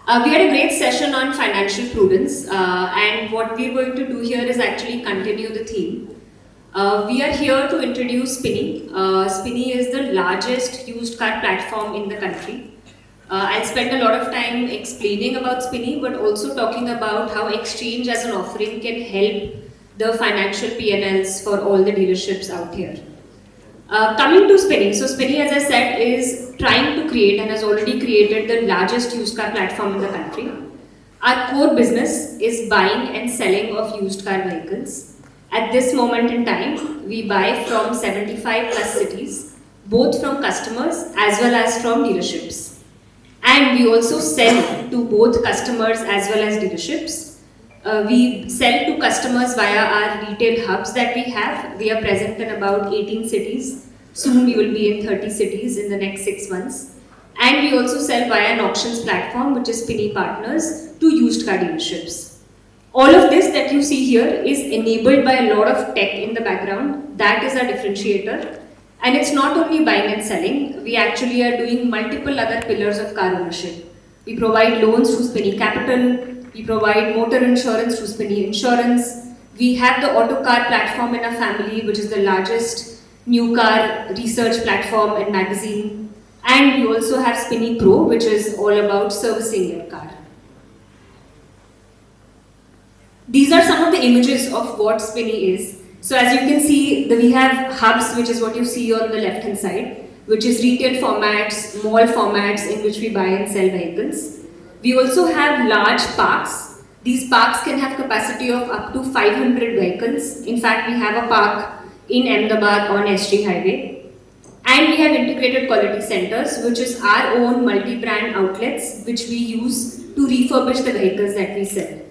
We had a great session on financial prudence, and what we're going to do here is actually continue the theme. We are here to introduce Spinny. Spinny is the largest used car platform in the country. I'll spend a lot of time explaining about Spinny, but also talking about how exchange as an offering can help the financial P&Ls for all the dealerships out here. Coming to Spinny, so Spinny, as I said, is trying to create and has already created the largest used car platform in the country. Our core business is buying and selling of used car vehicles. At this moment in time, we buy from 75 plus cities, both from customers as well as from dealerships. And we also sell to both customers as well as dealerships. We sell to customers via our retail hubs that we have. We are present in about 18 cities. Soon we will be in 30 cities in the next 6 months. And we also sell via an auctions platform, which is Spinny Partners, to used car dealerships. All of this that you see here is enabled by a lot of tech in the background. That is our differentiator. And it's not only buying and selling, we actually are doing multiple other pillars of car ownership. We provide loans through Spinny Capital. We provide motor insurance through Spinny Insurance. We have the auto car platform in our family, which is the largest new car research platform and magazine. And we also have Spinny Pro, which is all about servicing your car. These are some of the images of what Spinny is. So as you can see, we have hubs, which is what you see on the left hand side, which is retail formats, mall formats in which we buy and sell vehicles. We also have large parks. These parks can have capacity of up to 500 vehicles. In fact, we have a park in Ahmedabad on SG Highway. And we have integrated quality centers, which is our own multi-brand outlets, which we use to refurbish the vehicles that we sell.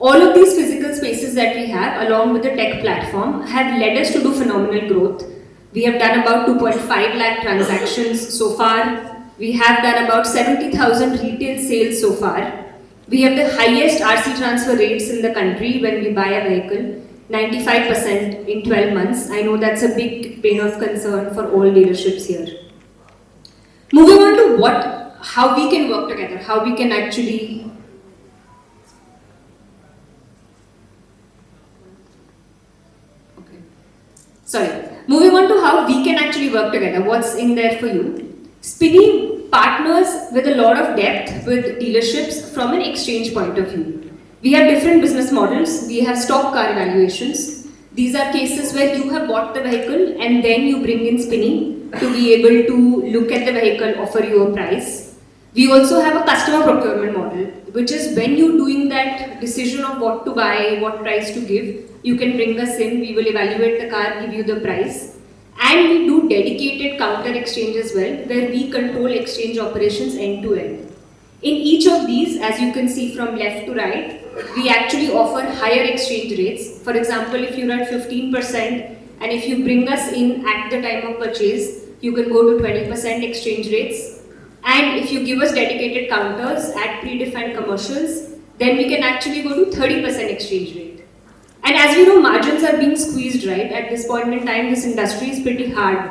All of these physical spaces that we have, along with the tech platform, have led us to do phenomenal growth. We have done about 2.5 lakh transactions so far. We have done about 70,000 retail sales so far. We have the highest RC transfer rates in the country when we buy a vehicle, 95% in 12 months. I know that's a big pain of concern for all dealerships here. Moving on to how we can work together, how we can actually Moving on to how we can actually work together, what's in there for you. Spinny partners with a lot of depth with dealerships from an exchange point of view. We have different business models. We have stock car valuations. These are cases where you have bought the vehicle and then you bring in Spinny to be able to look at the vehicle, offer you a price. We also have a customer procurement model, which is when you're doing that decision of what to buy, what price to give, you can bring us in, we will evaluate the car, give you the price. And we do dedicated counter exchange as well, where we control exchange operations end to end. In each of these, as you can see from left to right, we actually offer higher exchange rates. For example, if you're at 15% and if you bring us in at the time of purchase, you can go to 20% exchange rates. And if you give us dedicated counters at predefined commercials, then we can actually go to 30% exchange rate. And as we know, margins are being squeezed, right? At this point in time, this industry is pretty hard.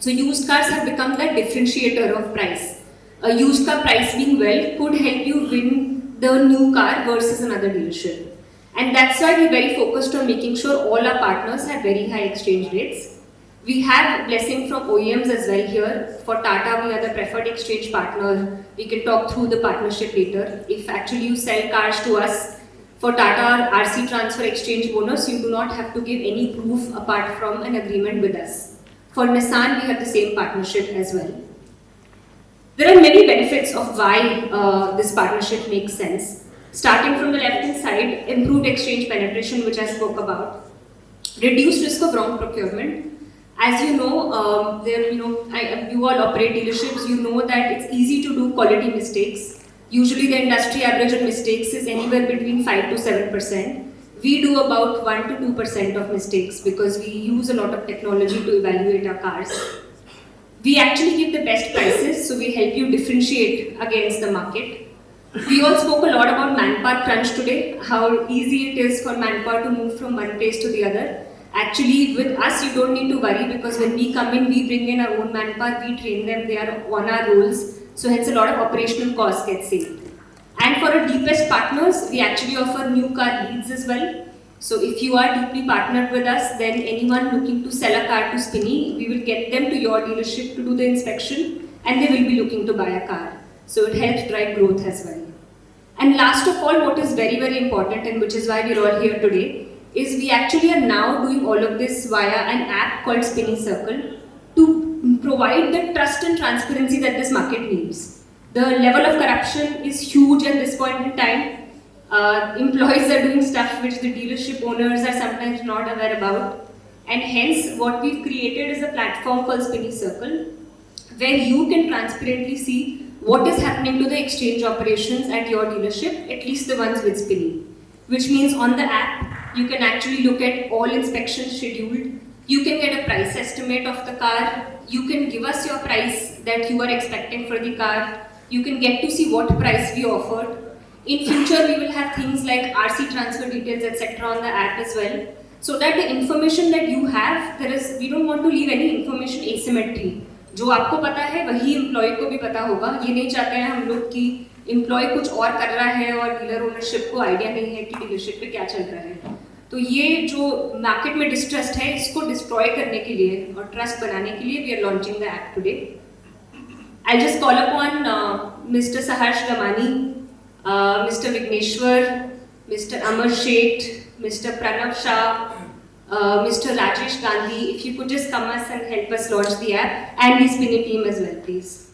So used cars have become that differentiator of price. A used car price being well could help you win the new car versus another dealership. And that's why we're very focused on making sure all our partners have very high exchange rates. We have blessing from OEMs as well here. For Tata, we are the preferred exchange partner. We can talk through the partnership later. If actually you sell cars to us, for Tata RC transfer exchange bonus, you do not have to give any proof apart from an agreement with us. For Nissan, we have the same partnership as well. There are many benefits of why this partnership makes sense. Starting from the left-hand side, improved exchange penetration, which I spoke about. Reduced risk of wrong procurement. As you know, you all operate dealerships, you know that it's easy to do quality mistakes. Usually the industry average of mistakes is anywhere between 5 to 7%. We do about 1 to 2% of mistakes because we use a lot of technology to evaluate our cars. We actually give the best prices, so we help you differentiate against the market. We all spoke a lot about manpower crunch today, how easy it is for manpower to move from one place to the other. Actually, with us, you don't need to worry because when we come in, we bring in our own manpower, we train them, they are on our rolls. So hence a lot of operational costs get saved. And for our deepest partners, we actually offer new car leads as well. So if you are deeply partnered with us, then anyone looking to sell a car to Spinny, we will get them to your dealership to do the inspection, and they will be looking to buy a car. So it helps drive growth as well. And last of all, what is very, very important, and which is why we're all here today, is we actually are now doing all of this via an app called Spinny Circle to provide the trust and transparency that this market needs. The level of corruption is huge at this point in time. Employees are doing stuff which the dealership owners are sometimes not aware about. And hence, what we've created is a platform called Spinny Circle, where you can transparently see what is happening to the exchange operations at your dealership, at least the ones with Spinny. Which means on the app, you can actually look at all inspections scheduled. You can get a price estimate of the car. You can give us your price that you are expecting for the car. You can get to see what price we offered. In future, we will have things like RC transfer details, etc. on the app as well. So that the information that you have, we don't want to leave any information asymmetry. जो आपको पता है वही employ को भी पता होगा. ये नहीं चाहते हैं हम लोग कि एम्प्लॉय कुछ और कर रहा है और डीलर ओनरशिप को आइडिया नहीं है कि डीलरशिप पे क्या चल रहा है. तो ये जो मार्केट में डिस्ट्रस्ट है इसको डिस्ट्रॉय करने के लिए और ट्रस्ट बनाने के लिए we are launching the app today. I just call upon mister Saharsh Gamani, Mr. Vigneshwar, Mr. Amar Sheth, Mr. Pranav Shah, Mr. Rajesh Gandhi, if you could just come us and help us launch the app, and the Spinny team as well, please.